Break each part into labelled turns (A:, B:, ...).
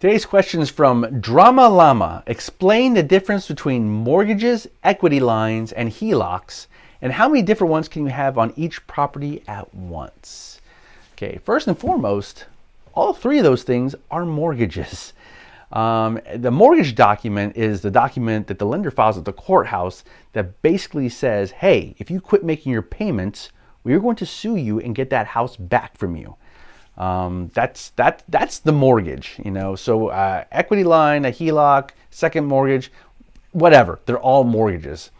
A: Today's question is from Drama Llama. Explain the difference between mortgages, equity lines, and HELOCs, and how many different ones can you have on each property at once? Okay, first and foremost, all three of those things are mortgages. The mortgage document is the document that the lender files at the courthouse that basically says, hey, if you quit making your payments, we're going to sue you and get that house back from you. That's the mortgage, you know. So equity line, a HELOC, second mortgage, whatever, they're all mortgages.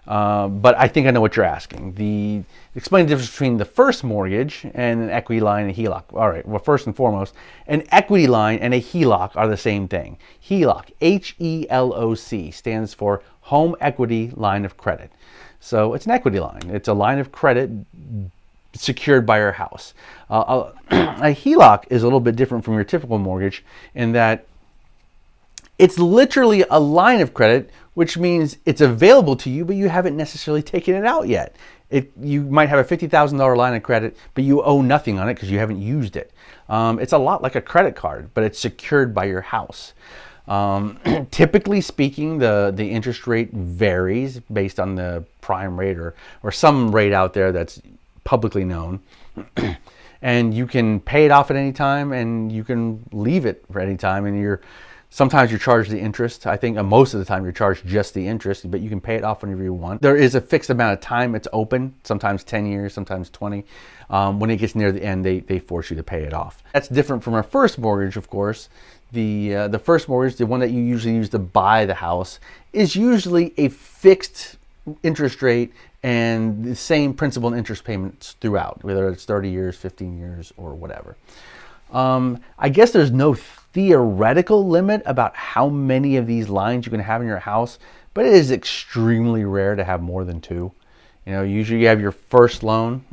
A: But I think I know what you're asking. Explain the difference between the first mortgage and an equity line and a HELOC. All right, well, first and foremost, an equity line and a HELOC are the same thing. HELOC, H-E-L-O-C, stands for Home Equity Line of Credit. So it's an equity line. It's a line of credit secured by your house. A HELOC is a little bit different from your typical mortgage in that it's literally a line of credit, which means it's available to you, but you haven't necessarily taken it out yet. You might have a $50,000 line of credit, but you owe nothing on it because you haven't used it. It's a lot like a credit card, but it's secured by your house. Typically speaking, the interest rate varies based on the prime rate or some rate out there that's publicly known. And you can pay it off at any time, and you can leave it for any time, and sometimes you're charged the interest. I think most of the time you're charged just the interest, but you can pay it off whenever you want. There is a fixed amount of time it's open, sometimes 10 years, sometimes 20. When it gets near the end, they force you to pay it off. That's different from our first mortgage, of course. The first mortgage, the one that you usually use to buy the house, is usually a fixed interest rate and the same principal and interest payments throughout, whether it's 30 years, 15 years, or whatever. I guess there's no theoretical limit about how many of these lines you can have in your house, but it is extremely rare to have more than two. You know, usually you have your first loan,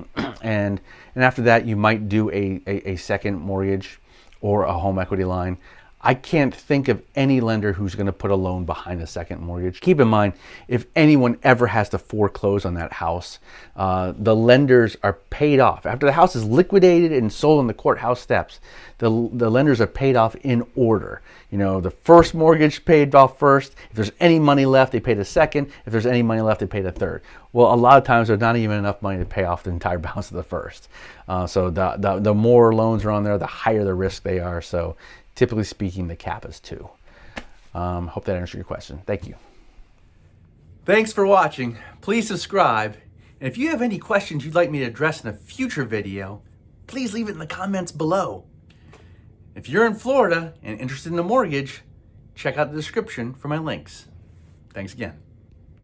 A: and after that you might do a second mortgage or a home equity line. I can't think of any lender who's going to put a loan behind a second mortgage. Keep in mind, if anyone ever has to foreclose on that house, the lenders are paid off. After the house is liquidated and sold on the courthouse steps, the lenders are paid off in order. You know, the first mortgage paid off first. If there's any money left, they pay the second. If there's any money left, they pay the third. Well, a lot of times there's not even enough money to pay off the entire balance of the first. So the more loans are on there, the higher the risk they are. So typically speaking, the cap is 2. Hope that answered your question. Thank you. Thanks for watching. Please subscribe. And if you have any questions you'd like me to address in a future video, please leave it in the comments below. If you're in Florida and interested in a mortgage, check out the description for my links. Thanks again.